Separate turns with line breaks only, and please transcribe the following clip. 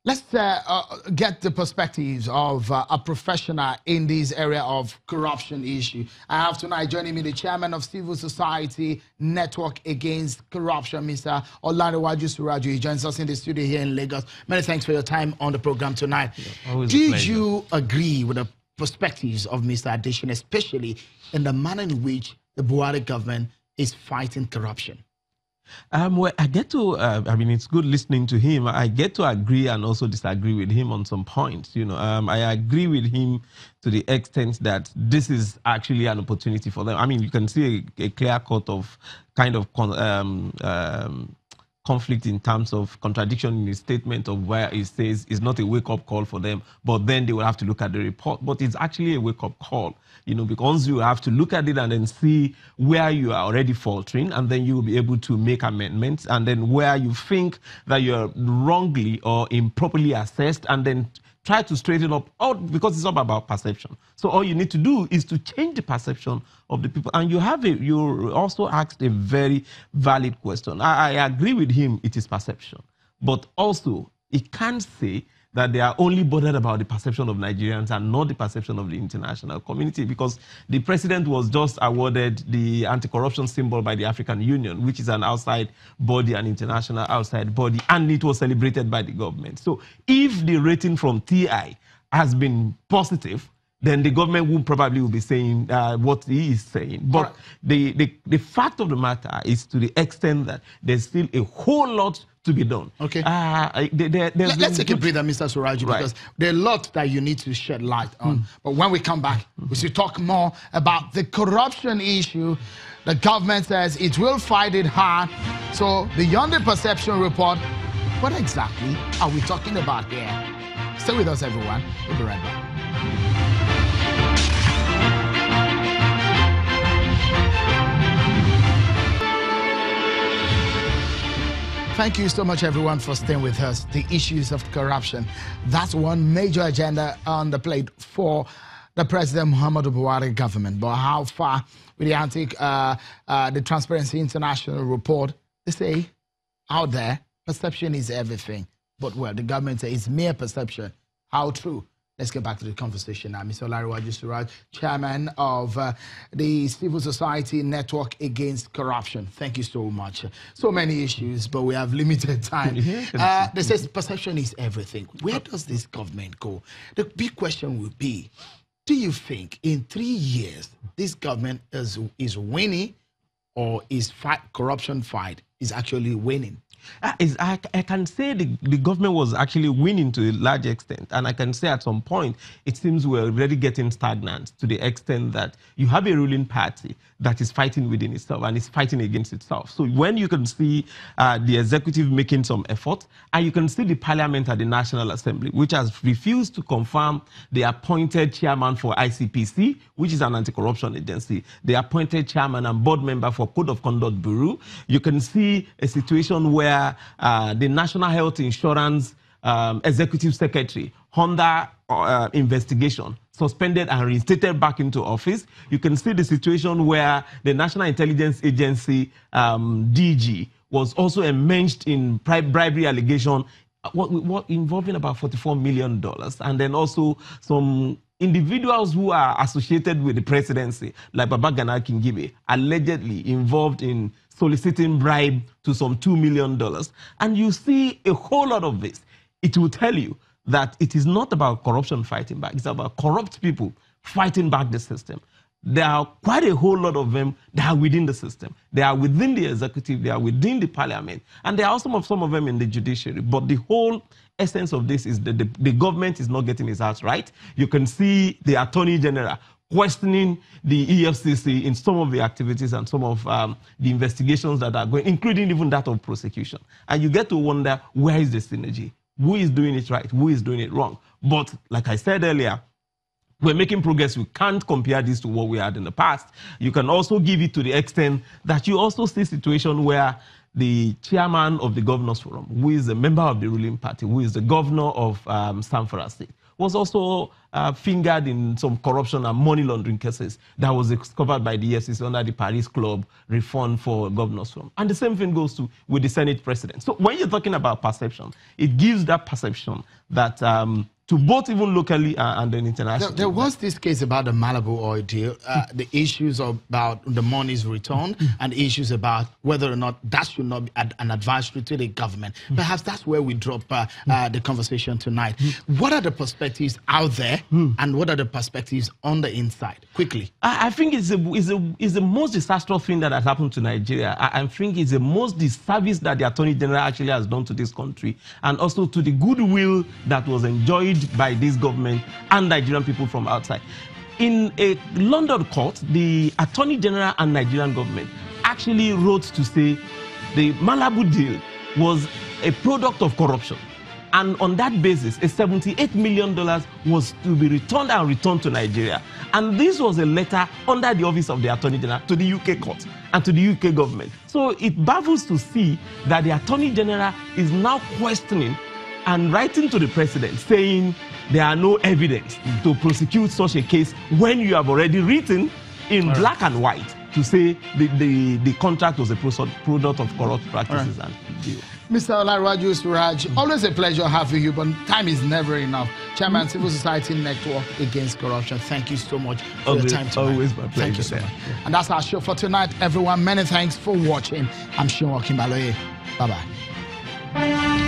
Let's get the perspectives of a professional in this area of corruption issue. I have tonight joining me the chairman of Civil Society Network Against Corruption, Mr. Olanrewaju Suraju. He joins us in the studio here in Lagos. Many thanks for your time on the program tonight.
Yeah,
Did you agree with the perspectives of Mr. Adesina, especially in the manner in which the Buhari government is fighting corruption?
Well, I get to, I mean, it's good listening to him. I get to agree and also disagree with him on some points. I agree with him to the extent that this is actually an opportunity for them. I mean, you can see a clear cut of kind of conflict in terms of contradiction in his statement of where he says it's not a wake-up call for them, but then they will have to look at the report. But it's actually a wake-up call, because you have to look at it and then see where you are already faltering, and then you will be able to make amendments, and then where you think that you're wrongly or improperly assessed, and then try to straighten up, because it's all about perception. So all you need to do is to change the perception of the people. And you also asked a very valid question. I agree with him, it is perception. But also, he can't say that they are only bothered about the perception of Nigerians and not the perception of the international community, because the president was just awarded the anti-corruption symbol by the African Union, which is an outside body, an international outside body, and it was celebrated by the government. So if the rating from TI has been positive, then the government will probably be saying what he is saying. But the fact of the matter is, to the extent that there's still a whole lot to be done.
Okay. Let's take a breather, Mr. Suraju, because there are a lot that you need to shed light on. But when we come back, we should talk more about the corruption issue. The government says it will fight it hard. So beyond the perception report, what exactly are we talking about here? Stay with us, everyone. We'll be right back. Thank you so much, everyone, for staying with us. The issues of corruption. That's one major agenda on the plate for the President Muhammadu Buhari government. But how far with the Transparency International report? They say out there, perception is everything. But, well, the government says it's mere perception. How true? Let's get back to the conversation now. Mr. Olanrewaju Suraju, chairman of the Civil Society Network Against Corruption. Thank you so much. So many issues, but we have limited time. They say perception is everything. Where does this government go? The big question would be, do you think in 3 years this government is winning, or is corruption fight is actually winning?
I can say the government was actually winning to a large extent, and I can say at some point it seems we're already getting stagnant to the extent that you have a ruling party that is fighting within itself and is fighting against itself. So when you can see the executive making some effort, and you can see the parliament at the National Assembly, which has refused to confirm the appointed chairman for ICPC, which is an anti-corruption agency, the appointed chairman and board member for Code of Conduct Bureau. You can see a situation where the National Health Insurance Executive Secretary, under investigation, suspended and reinstated back into office. You can see the situation where the National Intelligence Agency, DG, was also immersed in bribery allegation, what involving about $44 million. And then also some individuals who are associated with the presidency, like Babagana Kingibe, allegedly involved in soliciting bribe to some $2 million. And you see a whole lot of this. It will tell you that it is not about corruption fighting back. It's about corrupt people fighting back the system. There are quite a whole lot of them that are within the system. They are within the executive, they are within the parliament, and there are also some of them in the judiciary. But the whole essence of this is that the government is not getting its house right. You can see the Attorney General questioning the EFCC in some of the activities and some of the investigations that are going, including even that of prosecution. And you get to wonder, where is the synergy? Who is doing it right? Who is doing it wrong? But like I said earlier, we're making progress. We can't compare this to what we had in the past. You can also give it to the extent that you also see a situation where the chairman of the Governors Forum, who is a member of the ruling party, who is the governor of Zamfara State, was also fingered in some corruption and money laundering cases that was discovered by the EFCC under the Paris Club refund for governors' firm. And the same thing goes with the Senate president. So when you're talking about perception, it gives that perception that to both even locally and then internationally.
There was this case about the Malibu oil deal, the issues about the monies returned and issues about whether or not that should not be an advisory to the government. Perhaps that's where we drop the conversation tonight. What are the perspectives out there and what are the perspectives on the inside? Quickly.
I think it's the most disastrous thing that has happened to Nigeria. I think it's the most disservice that the Attorney General actually has done to this country and also to the goodwill that was enjoyed by this government and Nigerian people from outside. In a London court, the Attorney General and Nigerian government actually wrote to say the Malibu deal was a product of corruption. And on that basis, a $78 million was to be returned to Nigeria. And this was a letter under the office of the Attorney General to the UK court and to the UK government. So it baffles to see that the Attorney General is now questioning and writing to the president saying there are no evidence to prosecute such a case when you have already written in black and white to say the contract was a product of corrupt practices. And
Mr. Olarewaju Suraj, always a pleasure having you, but time is never enough. Chairman, Civil Society Network Against Corruption, thank you so much for your time tonight.
Always my pleasure.
Thank you so much. And that's our show for tonight, everyone. Many thanks for watching. I'm Sean Okimbaloye. Bye-bye.